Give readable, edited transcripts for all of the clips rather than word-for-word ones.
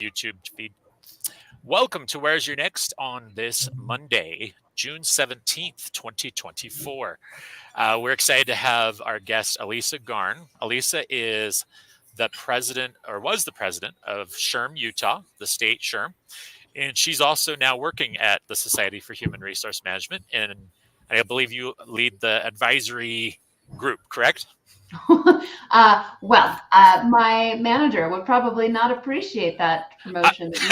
YouTube feed. Welcome to Where's Your Next on this Monday, June 17th, 2024. We're excited to have our guest, Elisa Garn. Elisa is the president, or was the president, of SHRM, Utah, the state SHRM. And she's also now working at the Society for Human Resource Management. And I believe you lead the advisory group, correct? My manager would probably not appreciate that promotion that you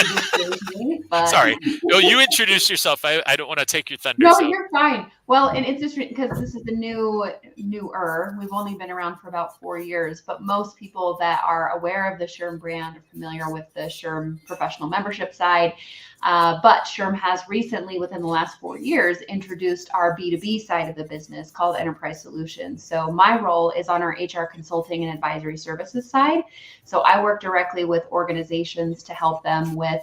just gave me. But... Sorry. No, you introduce yourself. I don't want to take your thunder. No, you're fine. Well, and it's just because this is the newer. We've only been around for about 4 years, but most people that are aware of the SHRM brand are familiar with the SHRM professional membership side. But SHRM has recently, within the last 4 years, introduced our B2B side of the business called Enterprise Solutions. So my role is on our HR consulting and advisory services side. So I work directly with organizations to help them with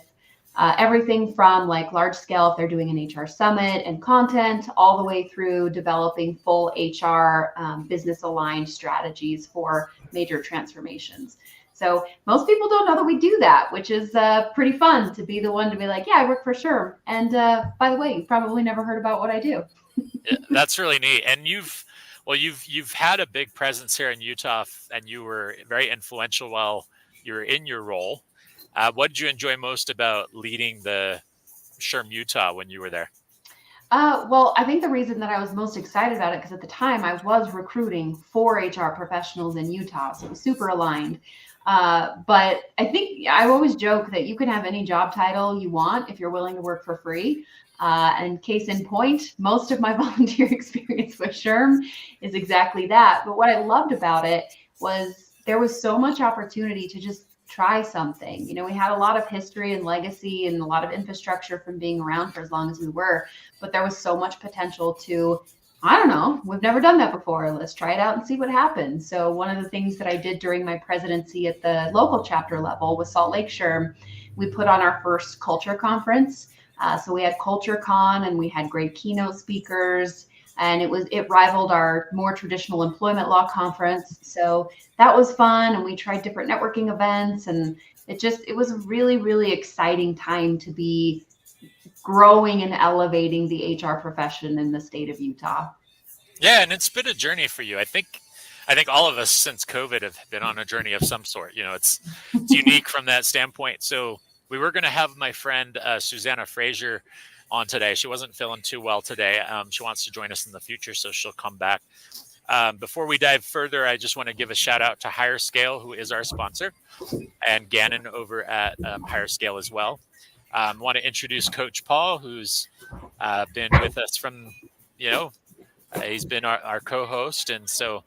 everything from like large scale, if they're doing an HR summit and content, all the way through developing full HR business aligned strategies for major transformations. So most people don't know that we do that, which is pretty fun to be the one to be like, yeah, I work for SHRM. And by the way, you've probably never heard about what I do. Yeah, that's really neat. And you've had a big presence here in Utah, and you were very influential while you were in your role. What did you enjoy most about leading the SHRM Utah when you were there? Well, I think the reason that I was most excited about it, because at the time I was recruiting for HR professionals in Utah, so it was super aligned. But I think I always joke that you can have any job title you want if you're willing to work for free. And case in point, most of my volunteer experience with SHRM is exactly that. But what I loved about it was there was so much opportunity to just try something. You know, we had a lot of history and legacy and a lot of infrastructure from being around for as long as we were, but there was so much potential to, I don't know, we've never done that before. Let's try it out and see what happens. So one of the things that I did during my presidency at the local chapter level with Salt Lake SHRM, we put on our first culture conference. So we had Culture Con and we had great keynote speakers, and it rivaled our more traditional employment law conference. So that was fun. And we tried different networking events, and it was a really, really exciting time to be growing and elevating the HR profession in the state of Utah. Yeah. And it's been a journey for you. I think all of us since COVID have been on a journey of some sort. You know, it's unique from that standpoint. So we were going to have my friend, Susanna Frazier, on today. She wasn't feeling too well today. She wants to join us in the future, so she'll come back. Before we dive further, I just want to give a shout out to Higher Scale, who is our sponsor, and Gannon over at Higher Scale as well. I want to introduce Coach Paul, who's been with us from, he's been our co-host. And so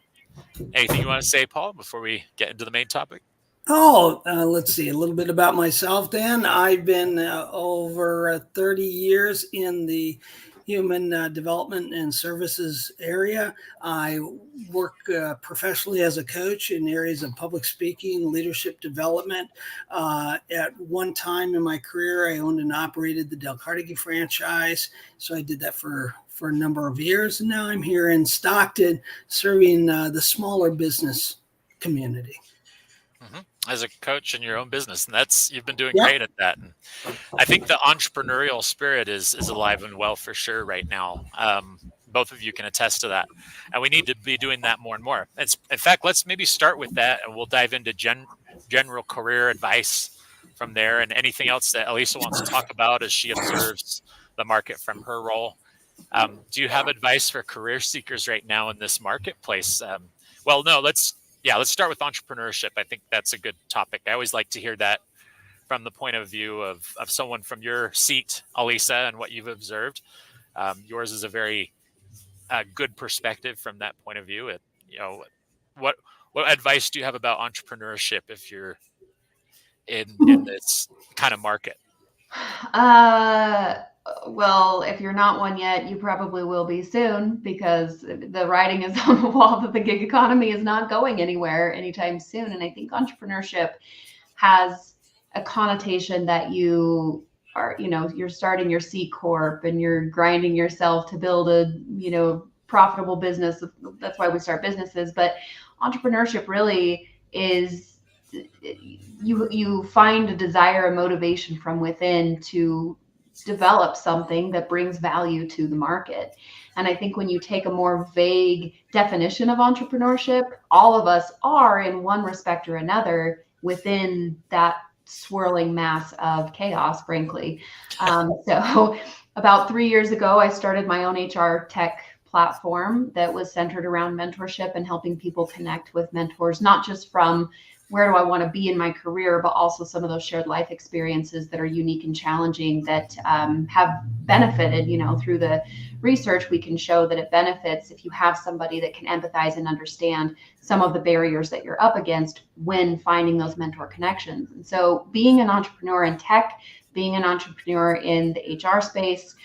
anything you want to say, Paul, before we get into the main topic? Let's see, a little bit about myself, Dan. I've been over 30 years in the human development and services area. I work professionally as a coach in areas of public speaking, leadership development. At one time in my career, I owned and operated the Del Carnegie franchise. So I did that for a number of years. And now I'm here in Stockton serving the smaller business community. Mm-hmm. As a coach in your own business, and you've been doing great at that. And I think the entrepreneurial spirit is alive and well for sure right now. Both of you can attest to that, and we need to be doing that more and more. In fact, let's maybe start with that, and we'll dive into general career advice from there, and anything else that Elisa wants to talk about as she observes the market from her role. Do you have advice for career seekers right now in this marketplace? Let's start with entrepreneurship. I think that's a good topic. I always like to hear that from the point of view of someone from your seat, Elisa, and what you've observed. Yours is a very good perspective from that point of view. What advice do you have about entrepreneurship if you're in this kind of market? Well, if you're not one yet, you probably will be soon, because the writing is on the wall that the gig economy is not going anywhere anytime soon. And I think entrepreneurship has a connotation that you are, you're starting your C Corp and you're grinding yourself to build a, profitable business. That's why we start businesses. But entrepreneurship really is you find a desire, a motivation from within to develop something that brings value to the market. And I think when you take a more vague definition of entrepreneurship, all of us are in one respect or another within that swirling mass of chaos, frankly. So about 3 years ago, I started my own HR tech platform that was centered around mentorship and helping people connect with mentors, not just from where do I want to be in my career, but also some of those shared life experiences that are unique and challenging that have benefited, through the research, we can show that it benefits if you have somebody that can empathize and understand some of the barriers that you're up against when finding those mentor connections. And so being an entrepreneur in tech, being an entrepreneur in the HR space,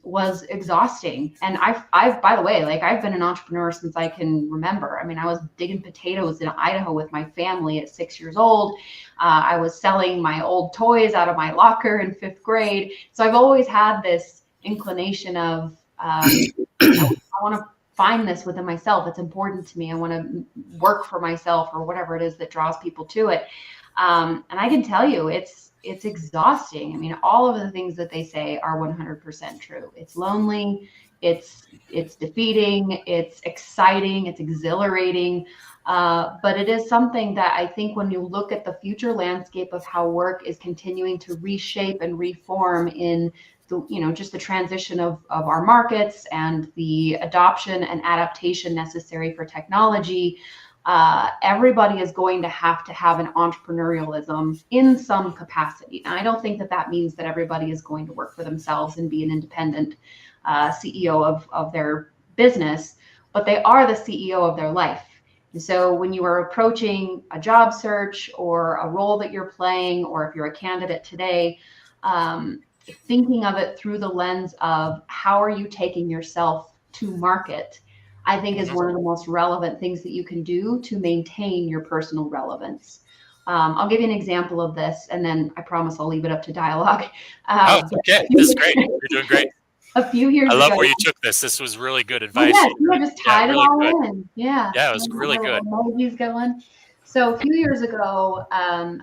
was exhausting. And I've, by the way, like I've been an entrepreneur since I can remember. I mean, I was digging potatoes in Idaho with my family at 6 years old. I was selling my old toys out of my locker in 5th grade. So I've always had this inclination of, I want to find this within myself. It's important to me. I want to work for myself or whatever it is that draws people to it. And I can tell you, it's exhausting. I mean, all of the things that they say are 100% true. It's lonely, it's defeating, it's exciting, it's exhilarating. But it is something that I think when you look at the future landscape of how work is continuing to reshape and reform in the, just the transition of our markets and the adoption and adaptation necessary for technology, everybody is going to have an entrepreneurialism in some capacity. Now, I don't think that means that everybody is going to work for themselves and be an independent CEO of their business, but they are the CEO of their life. And so when you are approaching a job search or a role that you're playing, or if you're a candidate today, thinking of it through the lens of how are you taking yourself to market, I think is one of the most relevant things that you can do to maintain your personal relevance. I'll give you an example of this, and then I promise I'll leave it up to dialogue. Okay. This is great. You're doing great. A few years ago. I love where you took this. This was really good advice. Well, just tied it all in. Yeah. Yeah, it was really good. Emojis going. So a few years ago, I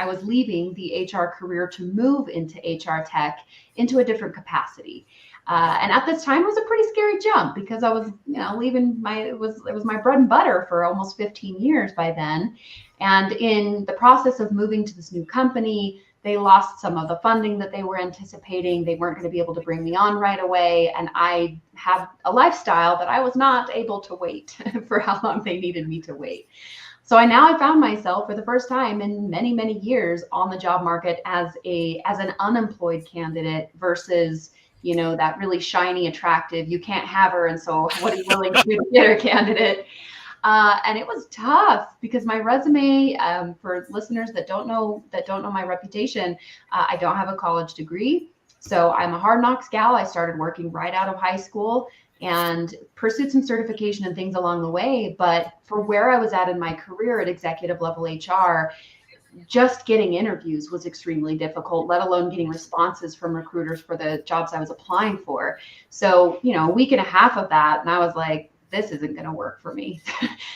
was leaving the HR career to move into HR tech into a different capacity. And at this time, it was a pretty scary jump because I was, leaving it was my bread and butter for almost 15 years by then. And in the process of moving to this new company, they lost some of the funding that they were anticipating. They weren't going to be able to bring me on right away. And I had a lifestyle that I was not able to wait for how long they needed me to wait. So I found myself for the first time in many, many years on the job market as an unemployed candidate versus, that really shiny, attractive, you can't have her, and so what are you willing to do to get her candidate? And it was tough because my resume, for listeners that don't know my reputation, I don't have a college degree. So I'm a hard knocks gal. I started working right out of high school and pursued some certification and things along the way. But for where I was at in my career at executive level HR, just getting interviews was extremely difficult, let alone getting responses from recruiters for the jobs I was applying for. So, a week and a half of that, and I was like, this isn't going to work for me.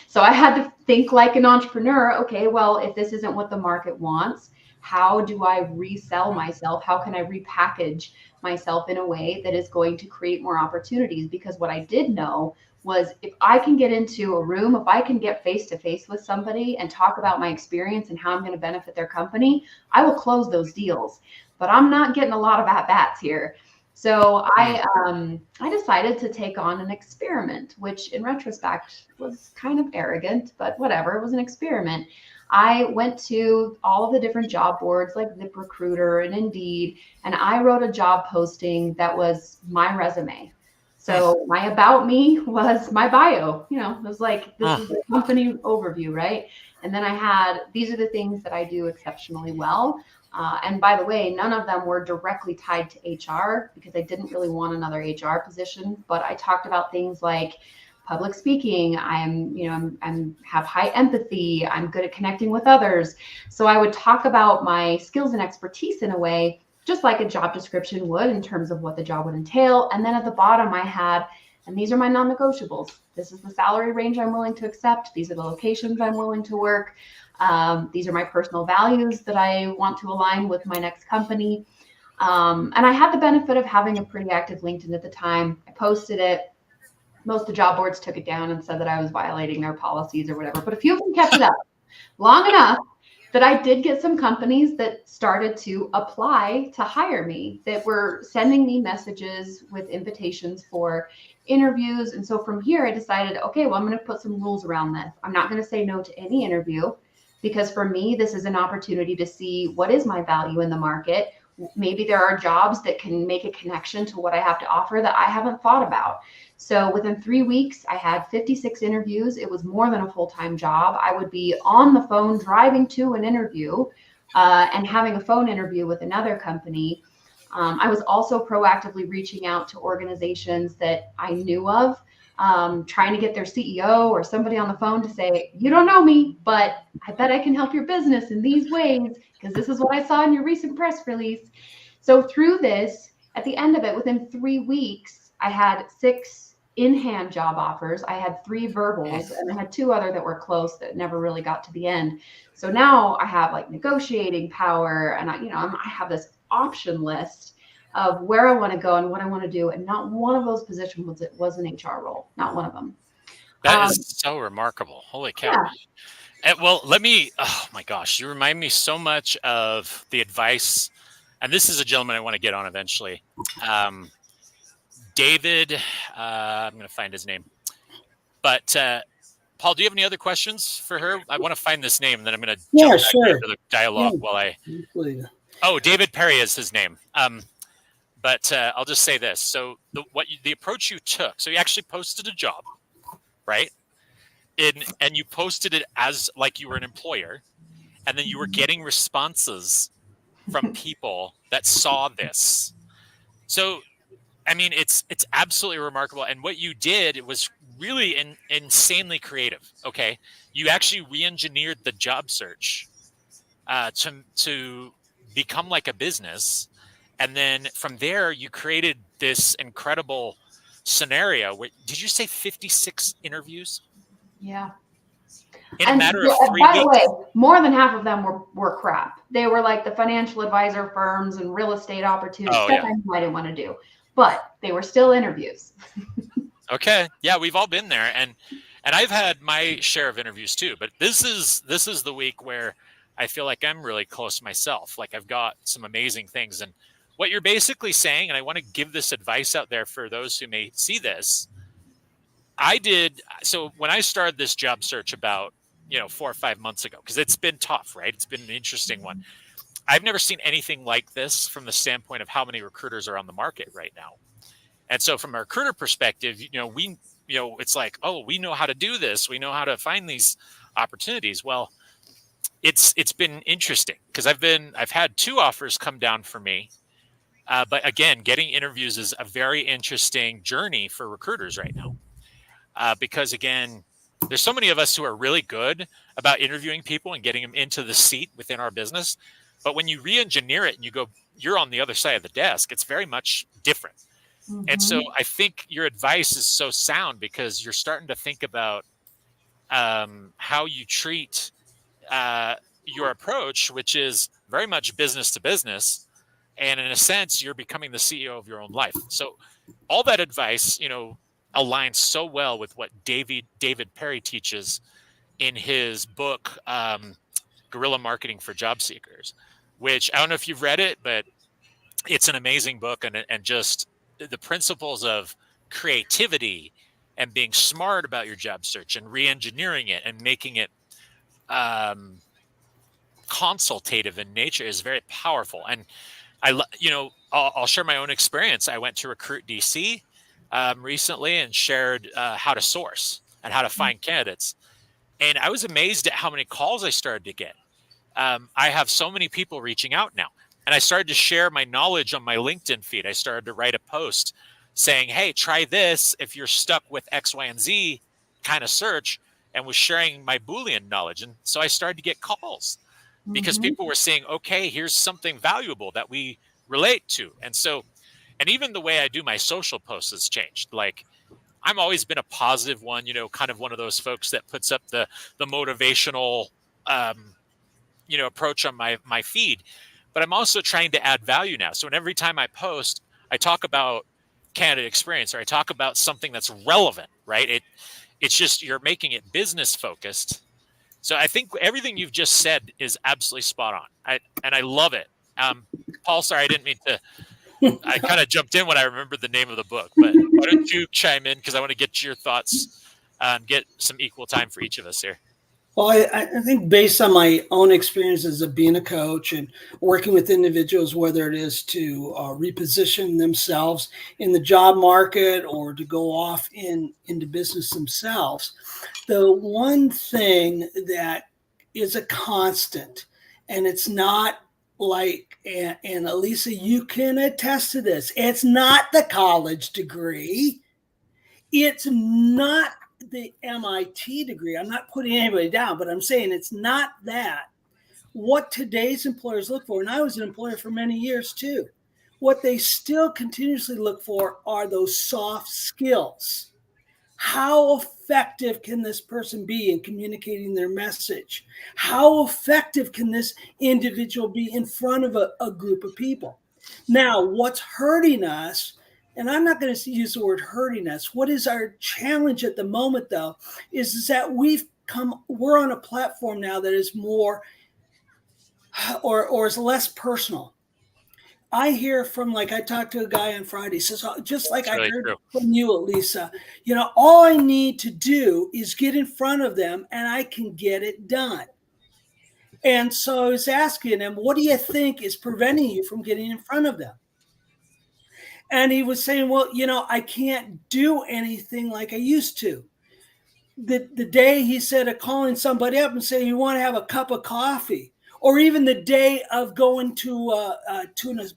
So I had to think like an entrepreneur. Okay, well, if this isn't what the market wants, how do I resell myself? How can I repackage myself in a way that is going to create more opportunities? Because what I did know was if I can get into a room, if I can get face to face with somebody and talk about my experience and how I'm going to benefit their company, I will close those deals. But I'm not getting a lot of at-bats here. So I decided to take on an experiment, which in retrospect was kind of arrogant, but whatever, it was an experiment. I went to all of the different job boards like ZipRecruiter and Indeed, and I wrote a job posting that was my resume. So my about me was my bio, it was like, this is the company overview, right? And then I had, these are the things that I do exceptionally well. And by the way, none of them were directly tied to HR because I didn't really want another HR position, but I talked about things like public speaking. I'm have high empathy. I'm good at connecting with others. So I would talk about my skills and expertise in a way, just like a job description would in terms of what the job would entail. And then at the bottom, I had And these are my non-negotiables. This is the salary range I'm willing to accept. These are the locations I'm willing to work. These are my personal values that I want to align with my next company. And I had the benefit of having a pretty active LinkedIn at the time. I posted it. Most of the job boards took it down and said that I was violating their policies or whatever, but a few of them kept it up long enough that I did get some companies that started to apply to hire me, that were sending me messages with invitations for interviews. And so from here, I decided, okay, well, I'm going to put some rules around this. I'm not going to say no to any interview, because for me, this is an opportunity to see what is my value in the market. Maybe there are jobs that can make a connection to what I have to offer that I haven't thought about. So within 3 weeks, I had 56 interviews. It was more than a full-time job. I would be on the phone driving to an interview and having a phone interview with another company. I was also proactively reaching out to organizations that I knew of, trying to get their CEO or somebody on the phone to say, you don't know me, but I bet I can help your business in these ways, because this is what I saw in your recent press release. So through this, at the end of it, within 3 weeks, I had 6 in-hand job offers. I had 3 verbals, and I had 2 other that were close that never really got to the end. So now I have like negotiating power, and I have this option list of where I want to go and what I want to do. And not one of those positions was an HR role. Not one of them. That is so remarkable. Holy cow. Yeah. And, well, oh my gosh, you remind me so much of the advice. And this is a gentleman I want to get on eventually. David, I'm going to find his name. But Paul, do you have any other questions for her? I want to find this name, and then I'm going to jump back into the dialogue while I. Oh, David Perry is his name. But I'll just say this. So the approach you took, so you actually posted a job, right? And you posted it as like you were an employer, and then you were getting responses from people that saw this. So, I mean, it's absolutely remarkable. And what you did, it was really insanely creative. Okay, you actually re-engineered the job search to become like a business, and then from there you created this incredible scenario. Did you say 56 interviews? Yeah. In a matter of 3 weeks. By the way, more than half of them were crap. They were like the financial advisor firms and real estate opportunities. Stuff I didn't want to do, but they were still interviews. Okay. Yeah, we've all been there, and I've had my share of interviews too. But this is the week where I feel like I'm really close myself. Like I've got some amazing things, and what you're basically saying, and I want to give this advice out there for those who may see this. So when I started this job search about 4 or 5 months ago, because it's been tough, right? It's been an interesting one. I've never seen anything like this from the standpoint of how many recruiters are on the market right now. And so from a recruiter perspective, it's like, oh, we know how to do this. We know how to find these opportunities. Well, it's been interesting because I've had 2 offers come down for me. But again, getting interviews is a very interesting journey for recruiters right now. Because again, there's so many of us who are really good about interviewing people and getting them into the seat within our business. But when you re-engineer it and you go, you're on the other side of the desk, it's very much different. Mm-hmm. And so I think your advice is so sound because you're starting to think about how you treat your approach, which is very much business to business. And in a sense, you're becoming the CEO of your own life. So all that advice, aligns so well with what David Perry teaches in his book, Guerrilla Marketing for Job Seekers, which I don't know if you've read it, but it's an amazing book, and just the principles of creativity and being smart about your job search and re-engineering it and making it consultative in nature is very powerful. And I'll share my own experience. I went to Recruit DC recently and shared how to source and how to find candidates. And I was amazed at how many calls I started to get. I have so many people reaching out now. And I started to share my knowledge on my LinkedIn feed. I started to write a post saying, hey, try this if you're stuck with X, Y, and Z kind of search, and was sharing my Boolean knowledge. And so I started to get calls because people were saying, okay, here's something valuable that we relate to. And so, and even the way I do my social posts has changed. Like I'm always been a positive one, kind of one of those folks that puts up the motivational, approach on my feed. But I'm also trying to add value now. So every time I post, I talk about candidate experience, or I talk about something that's relevant, right? It's just, you're making it business focused. So I think everything you've just said is absolutely spot on. I love it. Paul, sorry, I didn't mean to. I kind of jumped in when I remembered the name of the book, but why don't you chime in, because I want to get your thoughts, get some equal time for each of us here. Well, I think based on my own experiences of being a coach and working with individuals, whether it is to reposition themselves in the job market or to go off into business themselves, the one thing that is a constant, and it's not like, and Elisa, you can attest to this, it's not the college degree. It's not the MIT degree. I'm not putting anybody down, but I'm saying it's not that. What today's employers look for, and I was an employer for many years too, what they still continuously look for are those soft skills. How effective can this person be in communicating their message? How effective can this individual be in front of a group of people? Now, what's hurting us, and I'm not going to use the word hurting us, what is our challenge at the moment, though, is that we're on a platform now that is more or is less personal. I hear from, I talked to a guy on Friday, says, just like I heard from you, Elisa, all I need to do is get in front of them and I can get it done. And so I was asking him, what do you think is preventing you from getting in front of them? And he was saying, well, I can't do anything like I used to. The day, he said, of calling somebody up and saying, you want to have a cup of coffee, or even the day of going to a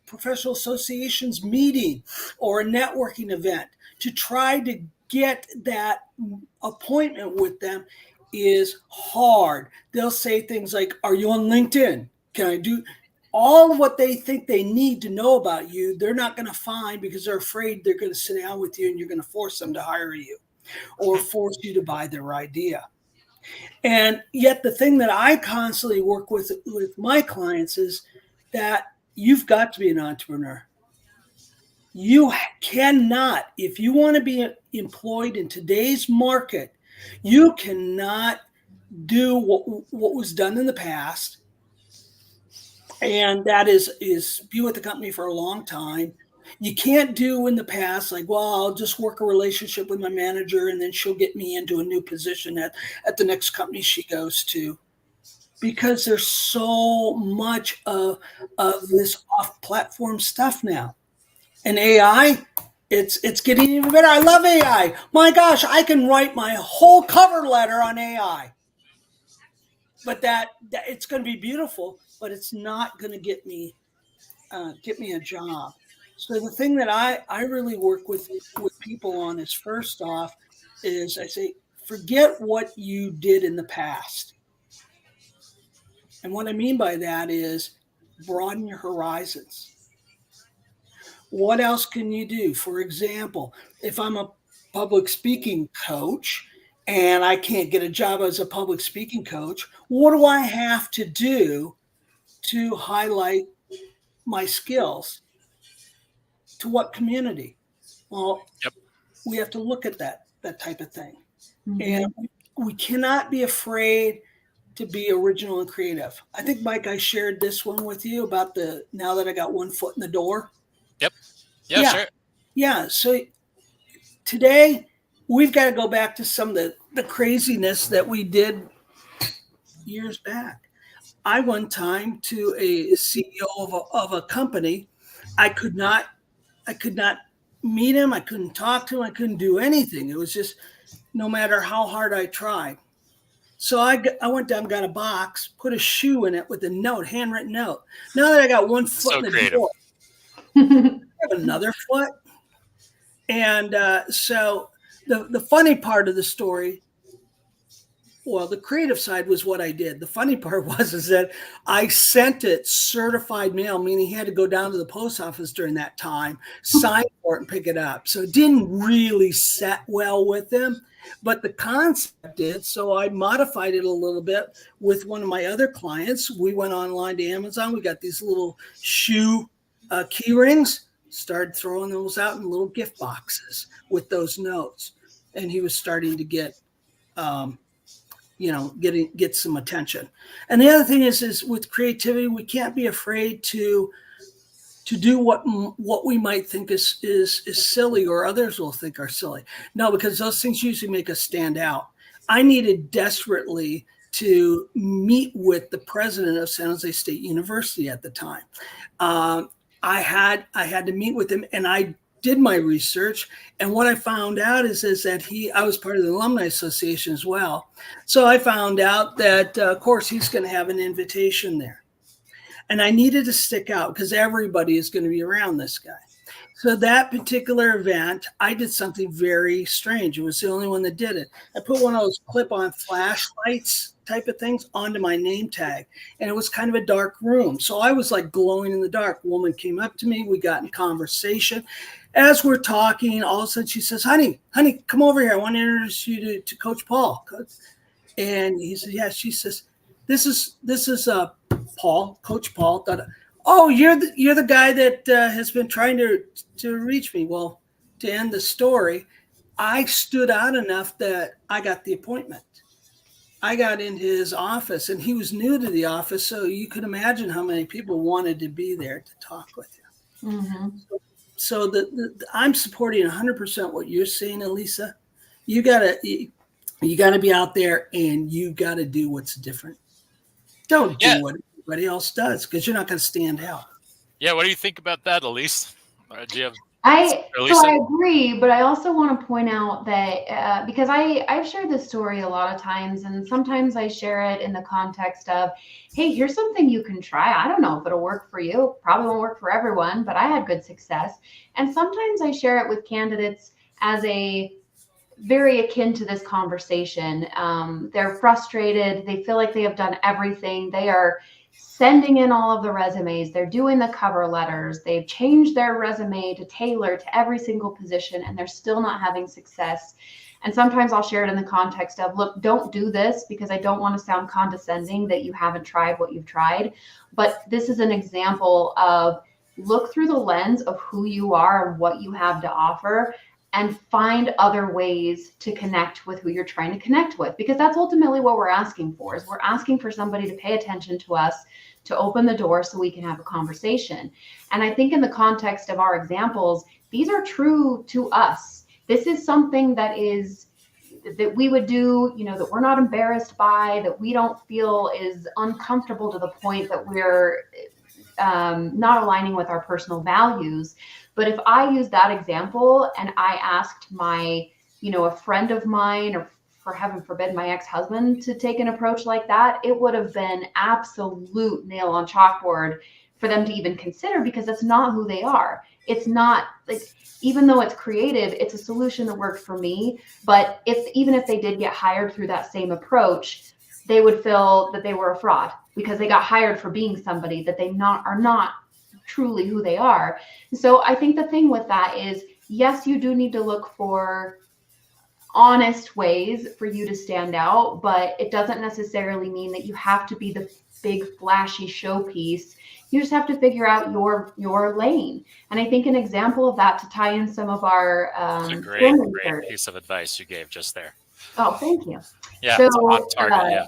professional association's meeting or a networking event to try to get that appointment with them is hard. They'll say things like, are you on LinkedIn? Can I do all of what they think they need to know about you? They're not going to find, because they're afraid they're going to sit down with you and you're going to force them to hire you or force you to buy their idea. And yet the thing that I constantly work with my clients is that you've got to be an entrepreneur. You cannot, if you want to be employed in today's market, you cannot do what was done in the past. And that is be with the company for a long time. You can't do in the past, like, well, I'll just work a relationship with my manager and then she'll get me into a new position at the next company she goes to. Because there's so much of this off-platform stuff now. And AI, it's getting even better. I love AI. My gosh, I can write my whole cover letter on AI. But that it's going to be beautiful, but it's not going to get me a job. So the thing that I really work with people on is, first off, is I say, forget what you did in the past. And what I mean by that is broaden your horizons. What else can you do? For example, if I'm a public speaking coach and I can't get a job as a public speaking coach, what do I have to do to highlight my skills? To what community? Well, we have to look at that type of thing. Mm-hmm. And we cannot be afraid to be original and creative. I think, Mike, I shared this one with you about now that I got one foot in the door. Yep. Yeah, sure. Yeah. So today we've got to go back to some of the craziness that we did years back. I one time, to a CEO of a company, I could not meet him. I couldn't talk to him. I couldn't do anything. It was just, no matter how hard I tried. So I went down, got a box, put a shoe in it with a note, handwritten note. Now that I got one foot in the door, I have another foot. And so the funny part of the story Well, the creative side was what I did. The funny part is that I sent it certified mail, meaning he had to go down to the post office during that time, sign for it, and pick it up. So it didn't really set well with him, but the concept did. So I modified it a little bit with one of my other clients. We went online to Amazon. We got these little shoe key rings, started throwing those out in little gift boxes with those notes. And he was starting to get get some attention. And the other thing is with creativity, we can't be afraid to do what we might think is silly or others will think are silly. No, because those things usually make us stand out. I needed desperately to meet with the president of San Jose State University at the time. I had to meet with him, and I did my research, and what I found out is that I was part of the Alumni Association as well. So I found out that, of course, he's going to have an invitation there. And I needed to stick out because everybody is going to be around this guy. So that particular event, I did something very strange. It was the only one that did it. I put one of those clip-on flashlights type of things onto my name tag. And it was kind of a dark room. So I was like glowing in the dark. A woman came up to me. We got in conversation. As we're talking, all of a sudden she says, honey, come over here. I want to introduce you to Coach Paul. And he said, yeah. She says, this is Paul, Coach Paul. Oh, you're the guy that has been trying to reach me. Well, to end the story, I stood out enough that I got the appointment. I got into his office, and he was new to the office, so you could imagine how many people wanted to be there to talk with you. Mm-hmm. So I'm supporting 100% what you're saying, Elisa. You gotta be out there, and you gotta do what's different. Don't do what everybody else does, because you're not going to stand out. Yeah, what do you think about that, Elise? Do you have? So I agree, but I also want to point out that because I've shared this story a lot of times, and sometimes I share it in the context of, hey, here's something you can try. I don't know if it'll work for you. Probably won't work for everyone, but I had good success. And sometimes I share it with candidates as a very akin to this conversation. They're frustrated. They feel like they have done everything. They are sending in all of the resumes. They're doing the cover letters. They've changed their resume to tailor to every single position, and they're still not having success. And sometimes I'll share it in the context of, look, don't do this because I don't want to sound condescending that you haven't tried what you've tried. But this is an example of look through the lens of who you are and what you have to offer, and find other ways to connect with who you're trying to connect with, because that's ultimately what we're asking for. Is we're asking for somebody to pay attention to us, to open the door so we can have a conversation. And I think in the context of our examples, these are true to us. This is something that we would do, that we're not embarrassed by, that we don't feel is uncomfortable to the point that we're not aligning with our personal values. But if I use that example and I asked a friend of mine, or for heaven forbid, my ex-husband, to take an approach like that, it would have been absolute nail on chalkboard for them to even consider, because that's not who they are. It's not like, even though it's creative, it's a solution that worked for me. But even if they did get hired through that same approach, they would feel that they were a fraud because they got hired for being somebody that they are not truly who they are. So I think the thing with that is, yes, you do need to look for honest ways for you to stand out, but it doesn't necessarily mean that you have to be the big flashy showpiece. You just have to figure out your lane. And I think an example of that, to tie in some of our it's a great piece of advice you gave just there. Oh, thank you. Yeah, so, it's on target, yeah.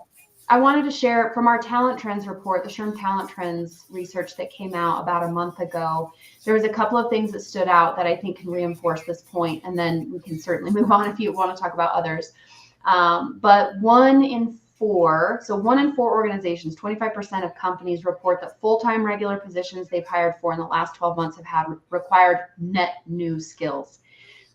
I wanted to share from our Talent Trends report, the SHRM Talent Trends research that came out about a month ago. There was a couple of things that stood out that I think can reinforce this point, and then we can certainly move on if you want to talk about others. But 1 in 4 organizations, 25% of companies report that full-time regular positions they've hired for in the last 12 months have had required net new skills.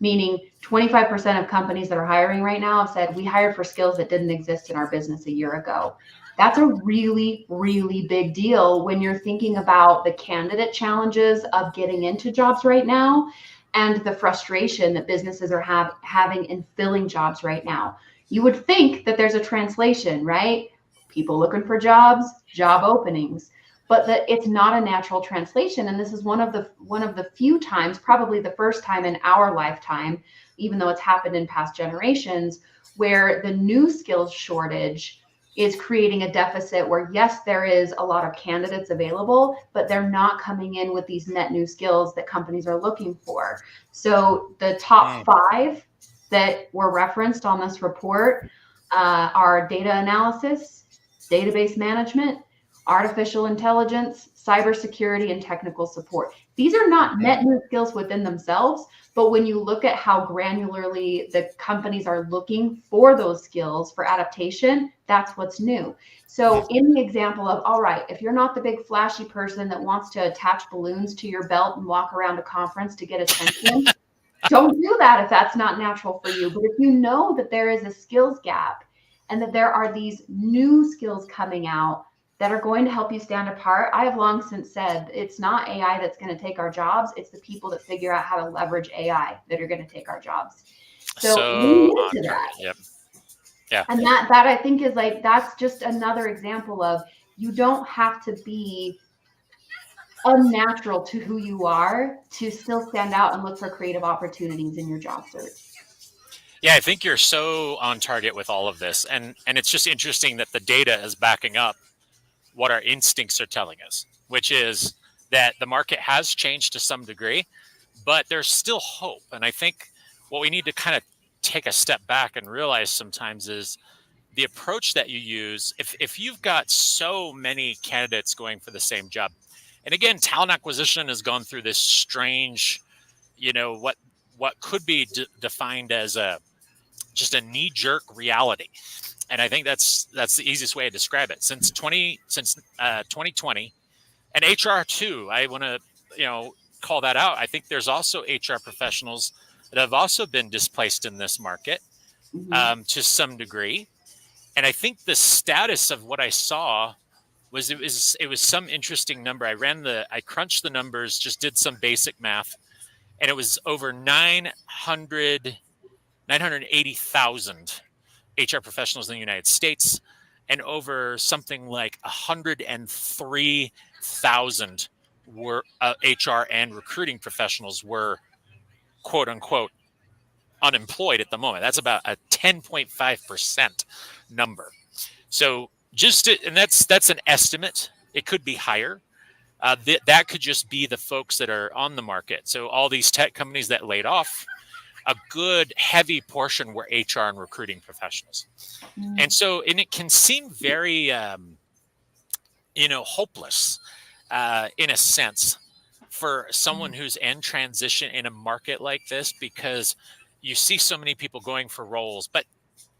Meaning 25% of companies that are hiring right now have said, we hired for skills that didn't exist in our business a year ago. That's a really, really big deal when you're thinking about the candidate challenges of getting into jobs right now and the frustration that businesses are having in filling jobs right now. You would think that there's a translation, right? People looking for jobs, job openings, but that it's not a natural translation. And this is one of the few times, probably the first time in our lifetime, even though it's happened in past generations, where the new skills shortage is creating a deficit where, yes, there is a lot of candidates available, but they're not coming in with these net new skills that companies are looking for. So the top 5 that were referenced on this report are data analysis, database management, artificial intelligence, cybersecurity, and technical support. These are not net new skills within themselves, but when you look at how granularly the companies are looking for those skills for adaptation, that's what's new. So in the example of, all right, if you're not the big flashy person that wants to attach balloons to your belt and walk around a conference to get attention, don't do that if that's not natural for you. But if you know that there is a skills gap and that there are these new skills coming out that are going to help you stand apart, I have long since said it's not AI that's going to take our jobs. It's the people that figure out how to leverage AI that are going to take our jobs. So lean into that. Yep. Yeah. And that I think is like, that's just another example of, you don't have to be unnatural to who you are to still stand out and look for creative opportunities in your job search. Yeah, I think you're so on target with all of this. And it's just interesting that the data is backing up what our instincts are telling us, which is that the market has changed to some degree, but there's still hope. And I think what we need to kind of take a step back and realize sometimes is the approach that you use. If you've got so many candidates going for the same job, and again, talent acquisition has gone through this strange, what could be defined as just a knee-jerk reality. And I think that's the easiest way to describe it. Since 2020, and HR too, I want to call that out. I think there's also HR professionals that have also been displaced in this market to some degree. And I think the status of what I saw was it was some interesting number. I crunched the numbers, just did some basic math, and it was over 980,000 HR professionals in the United States, and over something like 103,000 were HR and recruiting professionals were quote unquote unemployed at the moment. That's about a 10.5% number. So and that's an estimate. It could be higher. That could just be the folks that are on the market. So all these tech companies that laid off, a good heavy portion were HR and recruiting professionals. And it can seem very, hopeless in a sense for someone who's in transition in a market like this, because you see so many people going for roles, but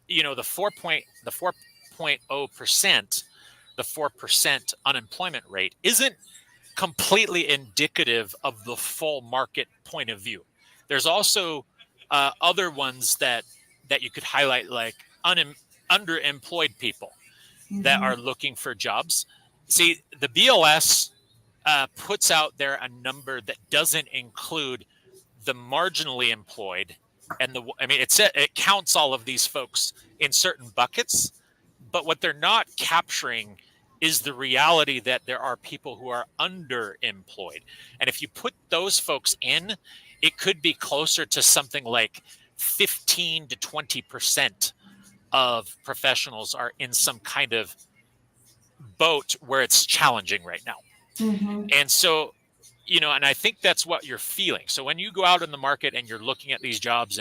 the 4.0%, the 4% unemployment rate isn't completely indicative of the full market point of view. There's also other ones that you could highlight, like underemployed people that are looking for jobs. See, the BLS puts out there a number that doesn't include the marginally employed, and it counts all of these folks in certain buckets, but what they're not capturing is the reality that there are people who are underemployed. And if you put those folks in, it could be closer to something like 15 to 20% of professionals are in some kind of boat where it's challenging right now. And so, and I think that's what you're feeling. So when you go out in the market and you're looking at these jobs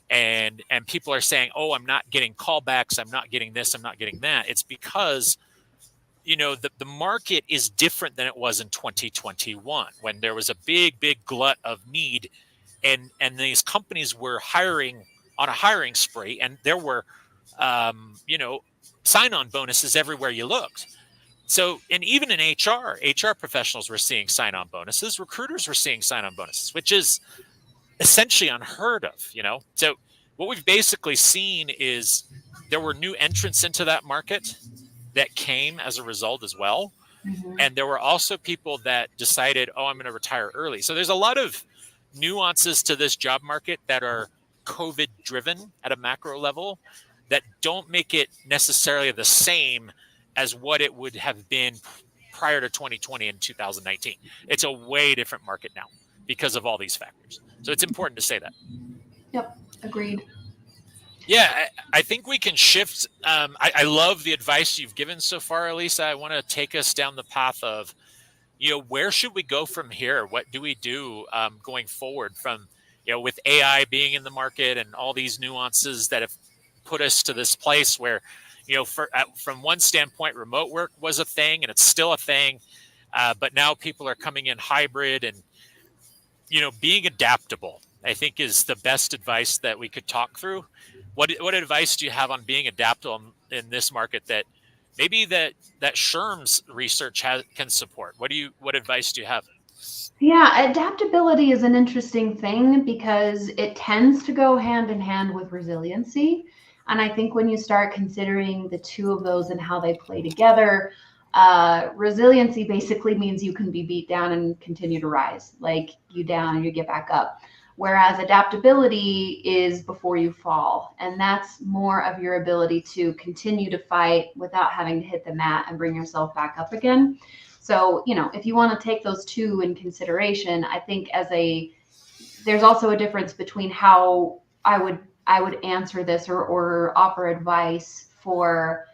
and people are saying, oh, I'm not getting callbacks, I'm not getting this, I'm not getting that, it's because the market is different than it was in 2021, when there was a big glut of need, and these companies were hiring on a hiring spree, and there were sign-on bonuses everywhere you looked. So, and even in HR professionals were seeing sign-on bonuses, recruiters were seeing sign-on bonuses, which is essentially unheard of. So what we've basically seen is there were new entrants into that market that came as a result as well. And there were also people that decided, oh, I'm going to retire early. So there's a lot of nuances to this job market that are COVID driven at a macro level. that don't make it necessarily the same as what it would have been prior to 2020 and 2019. It's a way different market now because of all these factors. So it's important to say that. Yep, agreed. Yeah, I think we can shift. I love the advice you've given so far, Elisa. I want to take us down the path of, where should we go from here? What do we do going forward from, with AI being in the market and all these nuances that have put us to this place where, from one standpoint, remote work was a thing and it's still a thing. But now people are coming in hybrid and, being adaptable, I think, is the best advice that we could talk through. What advice do you have on being adaptable in this market that maybe that SHRM's research can support? What advice do you have? Yeah, adaptability is an interesting thing because it tends to go hand in hand with resiliency. And I think when you start considering the two of those and how they play together, resiliency basically means you can be beat down and continue to rise, like you down and you get back up. Whereas adaptability is before you fall. And that's more of your ability to continue to fight without having to hit the mat and bring yourself back up again. So, if you want to take those two in consideration, I think there's also a difference between how I would answer this or offer advice for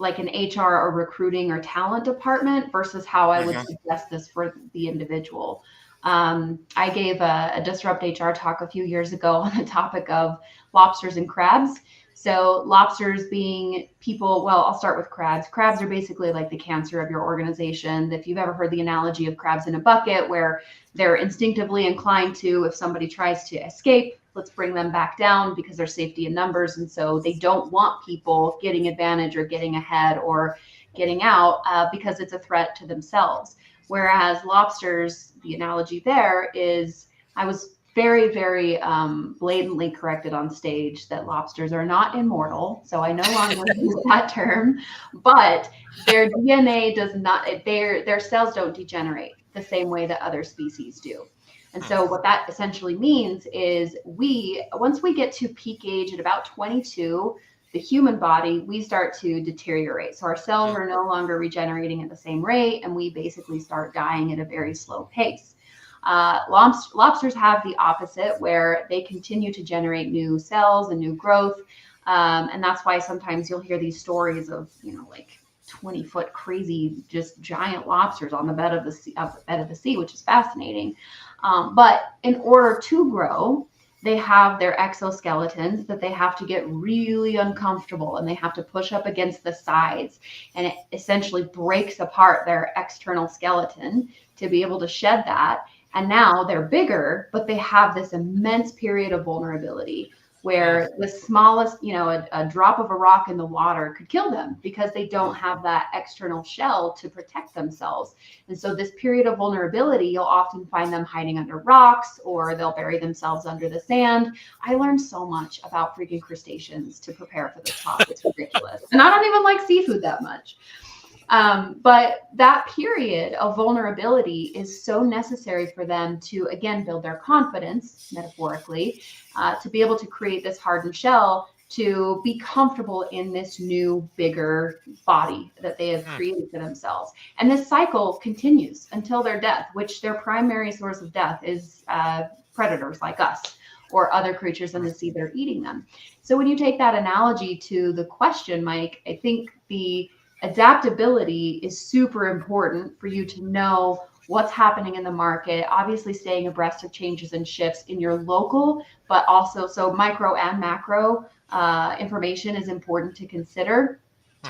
like an HR or recruiting or talent department versus how I would suggest this for the individual. I gave a Disrupt HR talk a few years ago on the topic of lobsters and crabs. So lobsters being people, well, I'll start with crabs. Crabs are basically like the cancer of your organization. If you've ever heard the analogy of crabs in a bucket, where they're instinctively inclined to, if somebody tries to escape, let's bring them back down because there's safety in numbers. And so they don't want people getting advantage or getting ahead or getting out because it's a threat to themselves. Whereas lobsters, the analogy there is, I was very, very blatantly corrected on stage that lobsters are not immortal. So I no longer use that term, but their DNA does not, their cells don't degenerate the same way that other species do. And so what that essentially means is once we get to peak age at about 22, the human body, we start to deteriorate. So our cells are no longer regenerating at the same rate, and we basically start dying at a very slow pace. Lobsters have the opposite, where they continue to generate new cells and new growth. And that's why sometimes you'll hear these stories of, like 20-foot crazy, just giant lobsters on the bed of the sea, which is fascinating. But in order to grow, they have their exoskeletons that they have to get really uncomfortable and they have to push up against the sides, and it essentially breaks apart their external skeleton to be able to shed that. And now they're bigger, but they have this immense period of vulnerability where the smallest, a drop of a rock in the water could kill them because they don't have that external shell to protect themselves. And so this period of vulnerability, you'll often find them hiding under rocks or they'll bury themselves under the sand. I learned so much about freaking crustaceans to prepare for this talk. It's ridiculous. And I don't even like seafood that much. But that period of vulnerability is so necessary for them to, again, build their confidence, metaphorically, to be able to create this hardened shell, to be comfortable in this new, bigger body that they have created for themselves. And this cycle continues until their death, which their primary source of death is predators like us or other creatures in the sea that are eating them. So when you take that analogy to the question, Mike, I think the adaptability is super important for you to know what's happening in the market, obviously staying abreast of changes and shifts in your local, but also so micro and macro information is important to consider,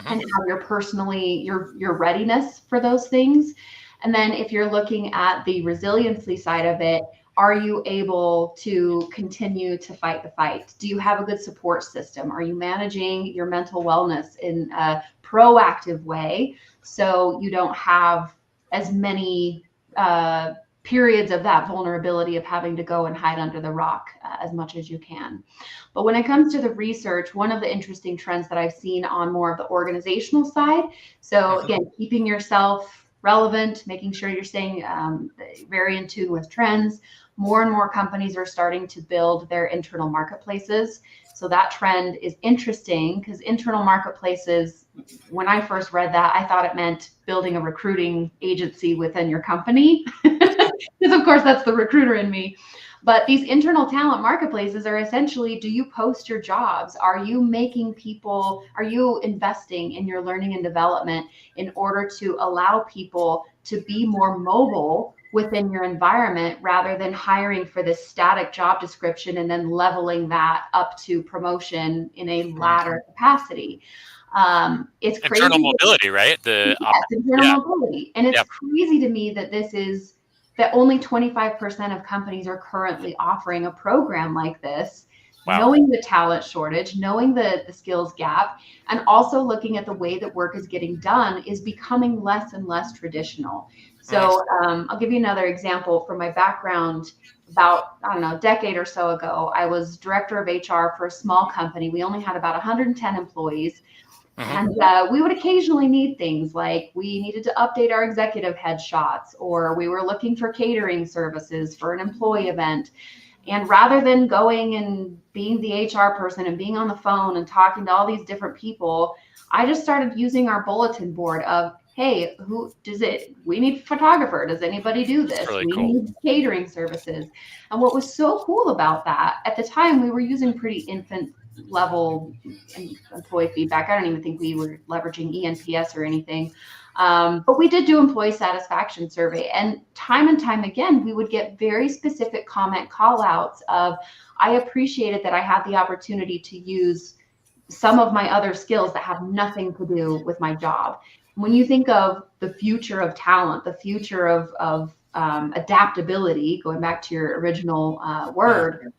and how your readiness for those things. And then if you're looking at the resiliency side of it, are you able to continue to fight the fight? Do you have a good support system? Are you managing your mental wellness in a proactive way so you don't have as many periods of that vulnerability of having to go and hide under the rock as much as you can? But when it comes to the research, one of the interesting trends that I've seen on more of the organizational side, so again, keeping yourself relevant, making sure you're staying very in tune with trends. More and more companies are starting to build their internal marketplaces. So that trend is interesting because internal marketplaces, when I first read that, I thought it meant building a recruiting agency within your company. Because of course that's the recruiter in me. But these internal talent marketplaces are essentially, do you post your jobs? Are you making people, are you investing in your learning and development in order to allow people to be more mobile within your environment rather than hiring for this static job description and then leveling that up to promotion in a ladder capacity? It's crazy. Internal mobility, right? Yes, internal mobility. And it's crazy to me that that only 25% of companies are currently offering a program like this, knowing the talent shortage, knowing the skills gap, and also looking at the way that work is getting done is becoming less and less traditional. So I'll give you another example from my background. About, I don't know, a decade or so ago, I was director of HR for a small company. We only had about 110 employees. And we would occasionally need things like we needed to update our executive headshots, or we were looking for catering services for an employee event. And rather than going and being the HR person and being on the phone and talking to all these different people, I just started using our bulletin board of, hey, we need a photographer. Does anybody do this? Really we need catering services. And what was so cool about that, at the time, we were using pretty infant level employee feedback. I don't even think we were leveraging ENPS or anything. But we did do employee satisfaction survey, and time again, we would get very specific comment call outs of, I appreciated that I had the opportunity to use some of my other skills that have nothing to do with my job. When you think of the future of talent, the future of adaptability, going back to your original word,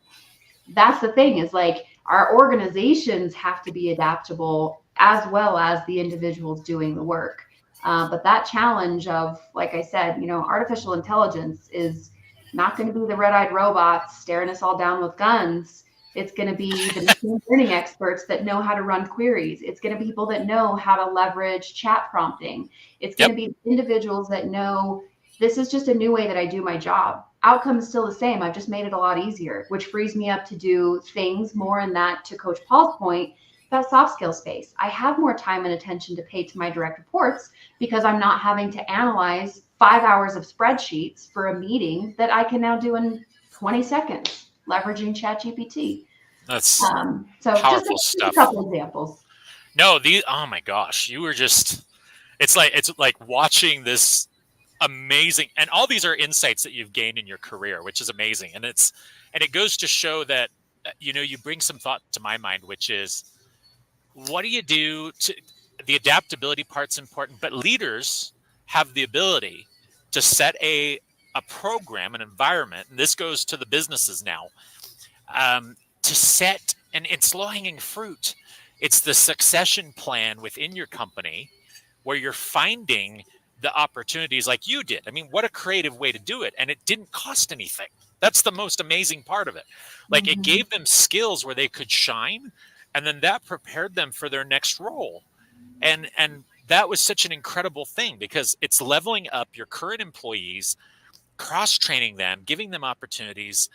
that's the thing, is like, our organizations have to be adaptable as well as the individuals doing the work. But that challenge of, like I said, artificial intelligence is not going to be the red-eyed robots staring us all down with guns. It's going to be the machine learning experts that know how to run queries. It's going to be people that know how to leverage chat prompting. It's going to be individuals that know this is just a new way that I do my job. Outcome is still the same. I've just made it a lot easier, which frees me up to do things more in that, to Coach Paul's point, that soft skill space. I have more time and attention to pay to my direct reports because I'm not having to analyze 5 hours of spreadsheets for a meeting that I can now do in 20 seconds, leveraging ChatGPT. That's so powerful just stuff. A couple examples. No, oh my gosh, you were just, it's like watching this amazing, and all these are insights that you've gained in your career, which is amazing. And it goes to show that you bring some thought to my mind, which is, what do you do to, the adaptability part's important, but leaders have the ability to set a program, an environment, and this goes to the businesses now, to set, and it's low-hanging fruit. It's the succession plan within your company where you're finding the opportunities like you did. I mean, what a creative way to do it. And it didn't cost anything. That's the most amazing part of it. Like, it gave them skills where they could shine, and then that prepared them for their next role. And that was such an incredible thing, because it's leveling up your current employees, cross-training them, giving them opportunities,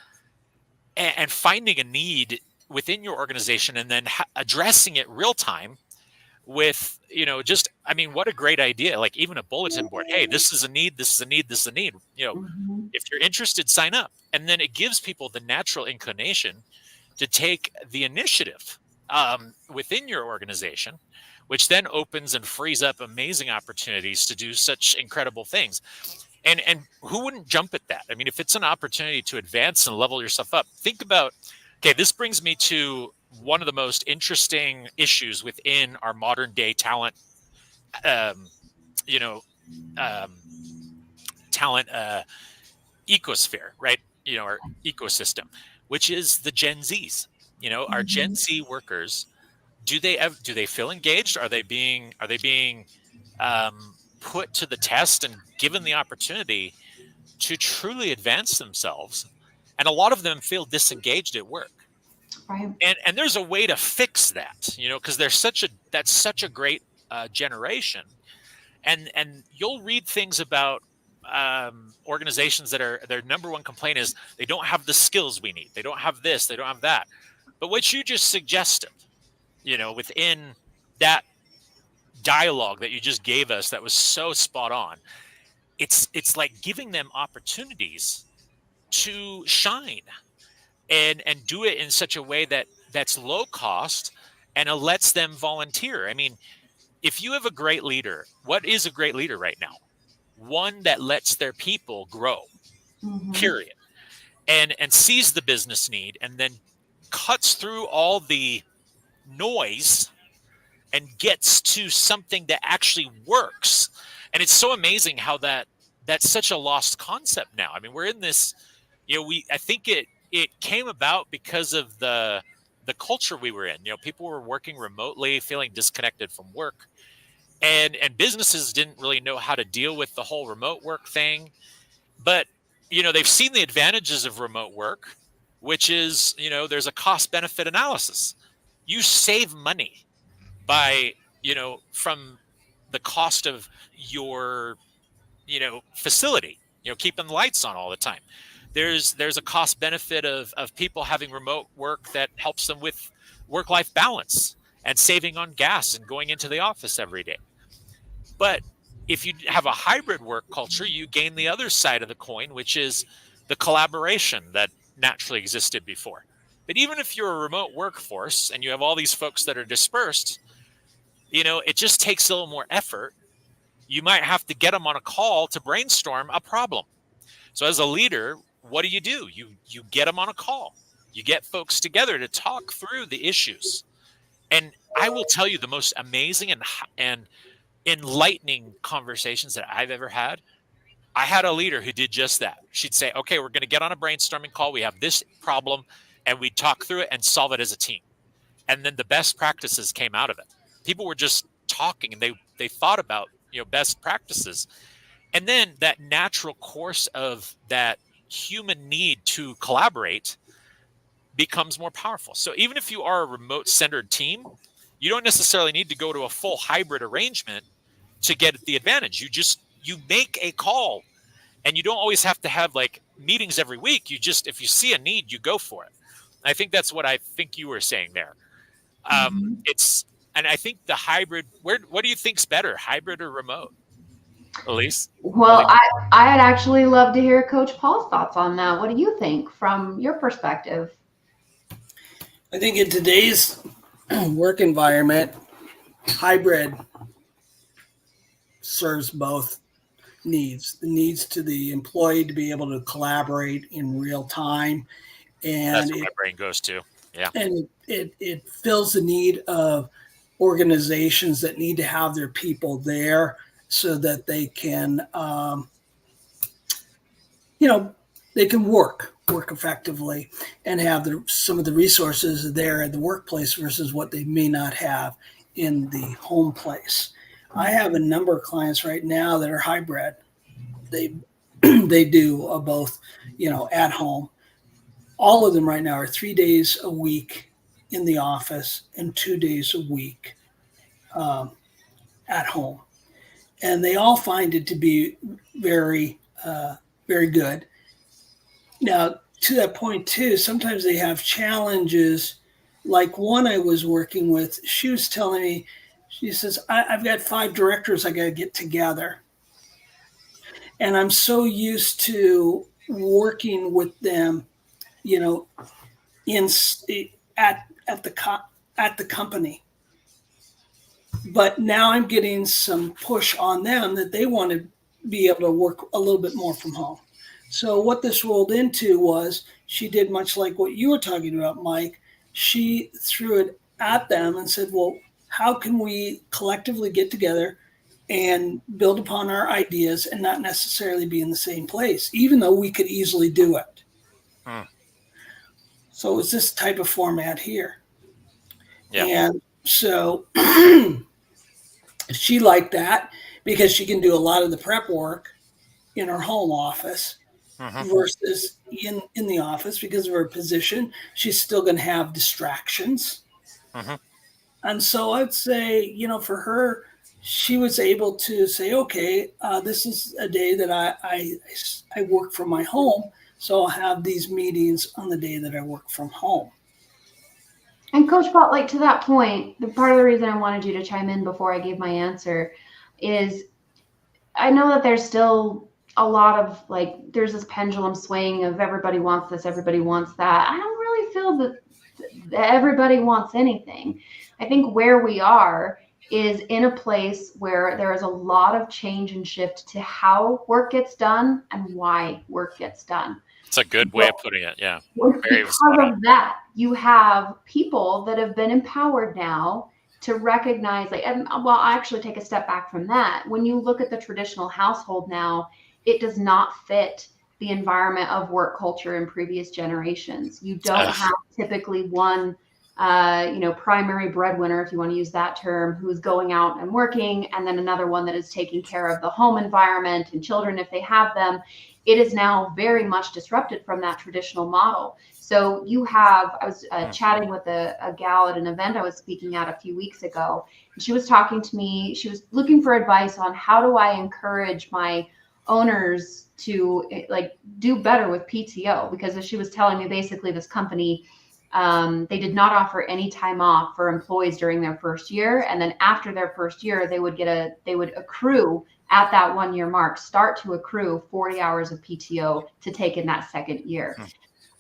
and finding a need within your organization, and then addressing it real time with, just, I mean, what a great idea. Like, even a bulletin board. Hey, this is a need, this is a need, this is a need. If you're interested, sign up. And then it gives people the natural inclination to take the initiative within your organization, which then opens and frees up amazing opportunities to do such incredible things. And who wouldn't jump at that? I mean, if it's an opportunity to advance and level yourself up, think about, okay, this brings me to one of the most interesting issues within our modern day talent, talent ecosphere, right? Our ecosystem, which is the Gen Zs. Our Gen Z workers, do they feel engaged? Are they being put to the test and given the opportunity to truly advance themselves? And a lot of them feel disengaged at work. Right. And there's a way to fix that, because that's such a great generation. And you'll read things about organizations that their number one complaint is they don't have the skills we need. They don't have this, they don't have that. But what you just suggested, within that dialogue that you just gave us, that was so spot on. It's like giving them opportunities to shine and do it in such a way that's low cost and it lets them volunteer. I mean, if you have a great leader, what is a great leader right now? One that lets their people grow, period. And sees the business need and then cuts through all the noise and gets to something that actually works. And it's so amazing how that's such a lost concept now. I mean, we're in this, I think it came about because of the culture we were in. People were working remotely, feeling disconnected from work, and businesses didn't really know how to deal with the whole remote work thing. But they've seen the advantages of remote work, which is there's a cost benefit analysis. You save money by from the cost of your facility, keeping the lights on all the time. There's a cost benefit of people having remote work that helps them with work-life balance and saving on gas and going into the office every day. But if you have a hybrid work culture, you gain the other side of the coin, which is the collaboration that naturally existed before. But even if you're a remote workforce and you have all these folks that are dispersed, it just takes a little more effort. You might have to get them on a call to brainstorm a problem. So as a leader, what do? You get them on a call. You get folks together to talk through the issues. And I will tell you, the most amazing and enlightening conversations that I've ever had, I had a leader who did just that. She'd say, okay, we're going to get on a brainstorming call. We have this problem, and we talk through it and solve it as a team. And then the best practices came out of it. People were just talking, and they thought about best practices. And then that natural course of that human need to collaborate becomes more powerful. So even if you are a remote-centered team, you don't necessarily need to go to a full hybrid arrangement to get the advantage. You make a call, and you don't always have to have like meetings every week. If you see a need, you go for it. I think that's what I think you were saying there. And I think the hybrid, what do you think's better, hybrid or remote? Elise? Well, I'd actually love to hear Coach Paul's thoughts on that. What do you think from your perspective? I think in today's work environment, hybrid serves both needs. The needs to the employee to be able to collaborate in real time. And that's where my brain goes to. Yeah. And it fills the need of organizations that need to have their people there so that they can, they can work effectively and have some of the resources there at the workplace versus what they may not have in the home place. I have a number of clients right now that are hybrid. They do both, at home. All of them right now are 3 days a week in the office and 2 days a week at home. And they all find it to be very, very good. Now, to that point too, sometimes they have challenges. Like one I was working with, she was telling me, she says, I've got 5 directors I got to get together. And I'm so used to working with them, at the company. But now I'm getting some push on them that they want to be able to work a little bit more from home. So what this rolled into was she did much like what you were talking about, Mike. She threw it at them and said, well, how can we collectively get together and build upon our ideas and not necessarily be in the same place, even though we could easily do it? So it's this type of format here. Yeah. And so she liked that because she can do a lot of the prep work in her home office versus in the office because of her position. She's still going to have distractions. And so I'd say, for her, she was able to say, okay, this is a day that I work from my home. So I'll have these meetings on the day that I work from home. And Coach Paul, like to that point, the part of the reason I wanted you to chime in before I gave my answer is I know that there's still a lot of like, there's this pendulum swing of everybody wants this, everybody wants that. I don't really feel that everybody wants anything. I think where we are is in a place where there is a lot of change and shift to how work gets done and why work gets done. It's a good way of putting it. Yeah. Because of that, you have people that have been empowered now to recognize, like, and well, I actually take a step back from that. When you look at the traditional household now, it does not fit the environment of work culture in previous generations. You don't have typically one, primary breadwinner, if you want to use that term, who is going out and working, and then another one that is taking care of the home environment and children if they have them. It is now very much disrupted from that traditional model. So you have, I was chatting with a gal at an event I was speaking at a few weeks ago, and she was talking to me. She was looking for advice on how do I encourage my owners to like do better with PTO, because as she was telling me, basically this company, they did not offer any time off for employees during their first year. And then after their first year, they would accrue at that 1 year mark, start to accrue 40 hours of PTO to take in that second year.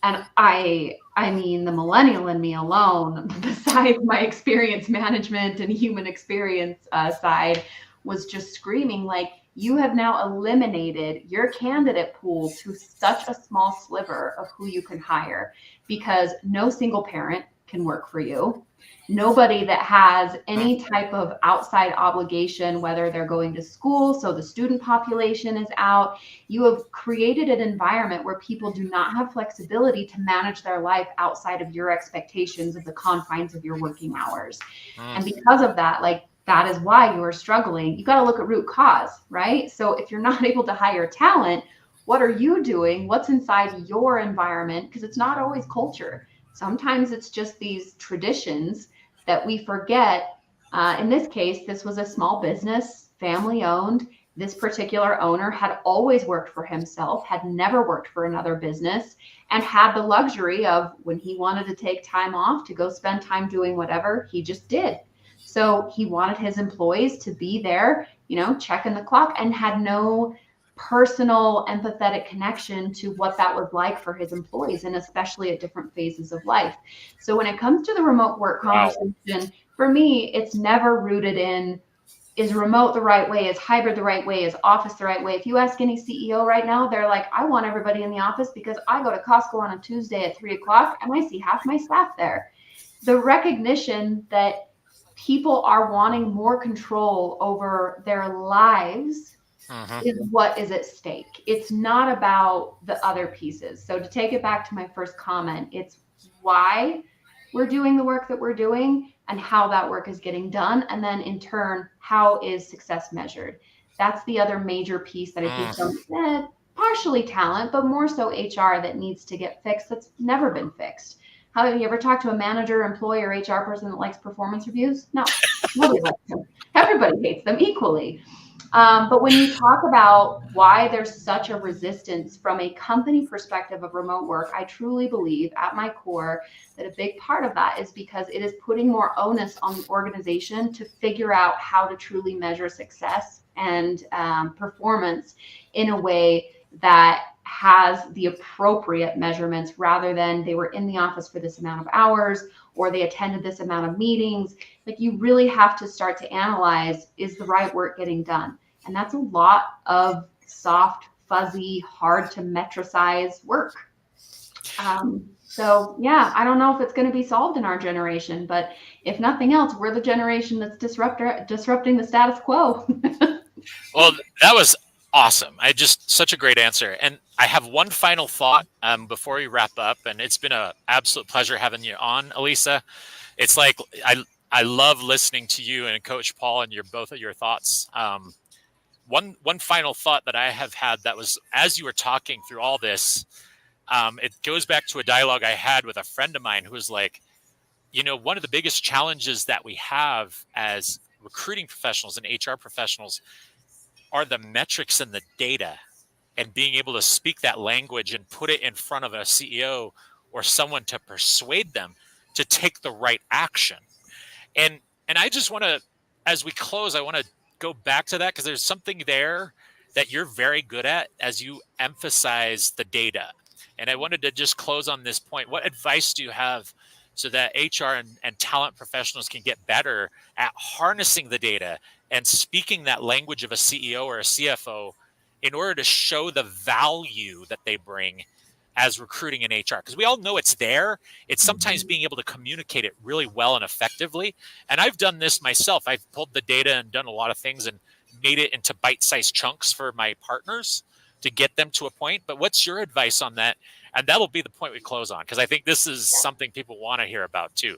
And I mean, the millennial in me alone, besides my experience management and human experience side, was just screaming like, you have now eliminated your candidate pool to such a small sliver of who you can hire, because no single parent can work for you. Nobody that has any type of outside obligation, whether they're going to school, so the student population is out. You have created an environment where people do not have flexibility to manage their life outside of your expectations of the confines of your working hours. And because of that, like, that is why you are struggling. You got to look at root cause, right? So if you're not able to hire talent, what are you doing? What's inside your environment? Because it's not always culture. Sometimes it's just these traditions that we forget. In this case, this was a small business, family owned. This particular owner had always worked for himself, had never worked for another business, and had the luxury of when he wanted to take time off to go spend time doing whatever, he just did. So he wanted his employees to be there, checking the clock, and had no personal empathetic connection to what that was like for his employees, and especially at different phases of life. So when it comes to the remote work conversation, for me, it's never rooted in, is remote the right way? Is hybrid the right way? Is office the right way? If you ask any CEO right now, they're like, I want everybody in the office because I go to Costco on a Tuesday at 3:00 and I see half my staff there. The recognition that people are wanting more control over their lives is what is at stake. It's not about the other pieces. So to take it back to my first comment, it's why we're doing the work that we're doing and how that work is getting done. And then in turn, how is success measured? That's the other major piece that I think partially talent, but more so HR that needs to get fixed. That's never been fixed. How have you ever talked to a manager, employee, or HR person that likes performance reviews? No, nobody likes them. Everybody hates them equally. But when you talk about why there's such a resistance from a company perspective of remote work, I truly believe at my core that a big part of that is because it is putting more onus on the organization to figure out how to truly measure success and performance in a way that has the appropriate measurements, rather than they were in the office for this amount of hours or they attended this amount of meetings. Like, you really have to start to analyze, is the right work getting done? And that's a lot of soft, fuzzy, hard to metricize work. So yeah, I don't know if it's going to be solved in our generation, but if nothing else, we're the generation that's disrupting the status quo. Well, that was awesome. Such a great answer. And I have one final thought before we wrap up. And it's been an absolute pleasure having you on, Elisa. It's like, I love listening to you and Coach Paul and both of your thoughts. One final thought that I have had that was, as you were talking through all this, it goes back to a dialogue I had with a friend of mine who was like, one of the biggest challenges that we have as recruiting professionals and HR professionals are the metrics and the data, and being able to speak that language and put it in front of a CEO or someone to persuade them to take the right action. And I just want to, as we close, I want to go back to that, because there's something there that you're very good at as you emphasize the data. And I wanted to just close on this point. What advice do you have so that HR and talent professionals can get better at harnessing the data and speaking that language of a CEO or a CFO in order to show the value that they bring as recruiting in HR? Because we all know it's there. It's sometimes being able to communicate it really well and effectively. And I've done this myself. I've pulled the data and done a lot of things and made it into bite-sized chunks for my partners to get them to a point. But what's your advice on that? And that'll be the point we close on, because I think this is something people want to hear about too.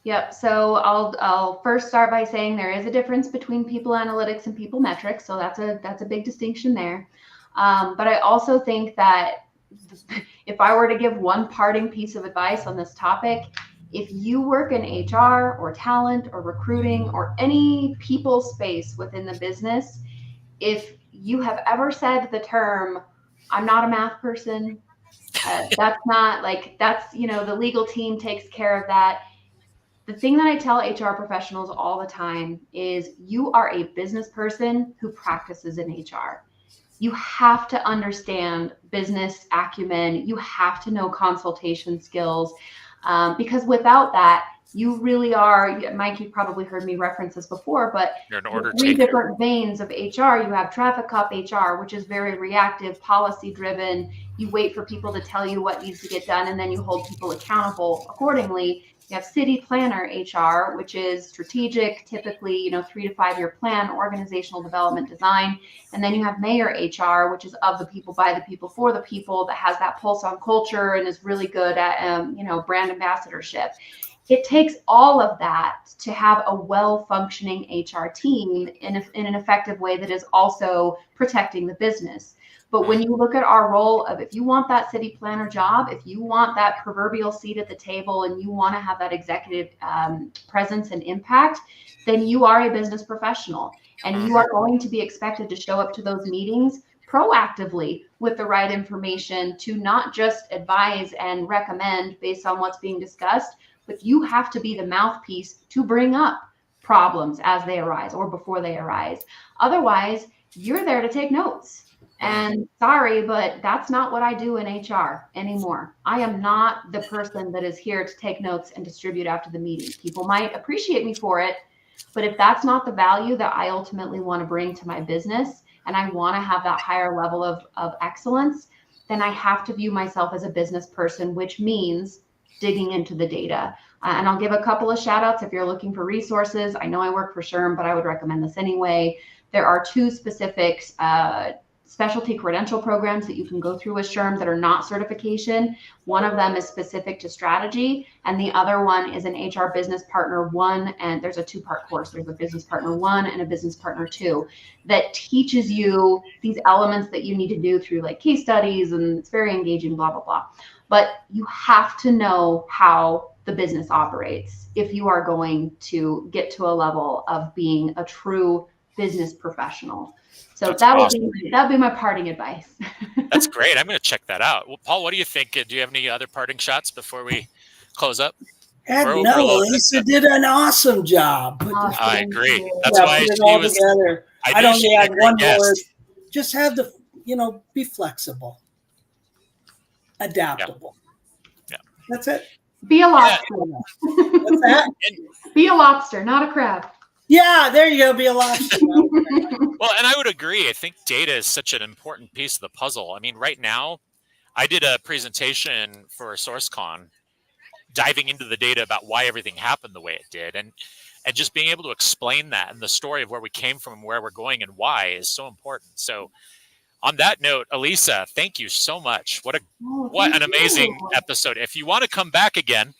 Yep. So I'll first start by saying there is a difference between people analytics and people metrics. So that's a big distinction there. But I also think that if I were to give one parting piece of advice on this topic, if you work in HR or talent or recruiting or any people space within the business, if you have ever said the term, "I'm not a math person," that's not like, that's, the legal team takes care of that. The thing that I tell HR professionals all the time is you are a business person who practices in HR. You have to understand business acumen. You have to know consultation skills, because without that, you really are, Mike, you've probably heard me reference this before, but you're an order three taker. different veins of HR. You have traffic cop HR, which is very reactive, policy driven. You wait for people to tell you what needs to get done, and then you hold people accountable accordingly. You have city planner HR, which is strategic, typically, 3 to 5 year plan, organizational development, design. And then you have mayor HR, which is of the people, by the people, for the people, that has that pulse on culture and is really good at, brand ambassadorship. It takes all of that to have a well-functioning HR team in an effective way that is also protecting the business. But when you look at our role of, if you want that city planner job, if you want that proverbial seat at the table, and you want to have that executive presence and impact, then you are a business professional, and you are going to be expected to show up to those meetings proactively with the right information to not just advise and recommend based on what's being discussed, but you have to be the mouthpiece to bring up problems as they arise or before they arise. Otherwise, you're there to take notes. And sorry, but that's not what I do in HR anymore. I am not the person that is here to take notes and distribute after the meeting. People might appreciate me for it, but if that's not the value that I ultimately want to bring to my business, and I want to have that higher level of excellence, then I have to view myself as a business person, which means digging into the data. And I'll give a couple of shout outs if you're looking for resources. I know I work for SHRM, but I would recommend this anyway. There are 2 specific specialty credential programs that you can go through with SHRM that are not certification. One of them is specific to strategy, and the other one is an HR Business Partner 1, and there's a 2-part course. There's a Business Partner 1 and a Business Partner 2 that teaches you these elements that you need to do through like case studies, and it's very engaging, blah, blah, blah. But you have to know how the business operates if you are going to get to a level of being a true business professional. So that would be my parting advice. That's great. I'm going to check that out. Well, Paul, what do you think? Do you have any other parting shots before we close up? Heck no, Elisa did an awesome job. I agree. That's why she was together. I don't add one word. Just have the, be flexible, adaptable. Yeah. That's it. Be a lobster. What's that? Be a lobster, not a crab. Yeah, there you go. Be a lobster. Well, and I would agree. I think data is such an important piece of the puzzle. I mean, right now, I did a presentation for SourceCon diving into the data about why everything happened the way it did. And just being able to explain that and the story of where we came from, where we're going, and why is so important. So on that note, Elisa, thank you so much. What an amazing episode. If you want to come back again,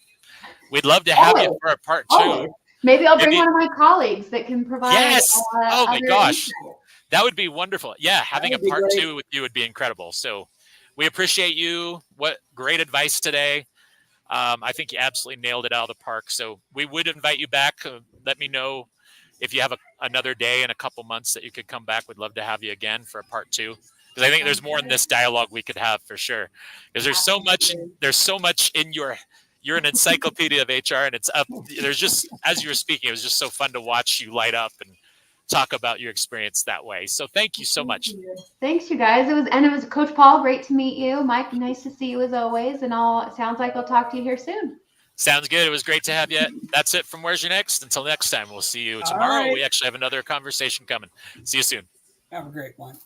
we'd love to have you for a part 2. Maybe I'll bring one of my colleagues that can provide. Yes. Oh my gosh. Insight. That would be wonderful. Yeah. Having a part 2 with you would be incredible. So we appreciate you. What great advice today. I think you absolutely nailed it out of the park. So we would invite you back. Let me know if you have another day in a couple months that you could come back. We'd love to have you again for a part 2. Because I think there's more in this dialogue we could have for sure. Because there's so much in You're an encyclopedia of HR, and it's up. There's just, as you were speaking, it was just so fun to watch you light up and talk about your experience that way. So thank you so much. Thanks, you guys. It was Coach Paul. Great to meet you, Mike. Nice to see you as always. And it sounds like I'll talk to you here soon. Sounds good. It was great to have you. That's it from Where's Your Next. Until next time, we'll see you tomorrow. Right. We actually have another conversation coming. See you soon. Have a great one.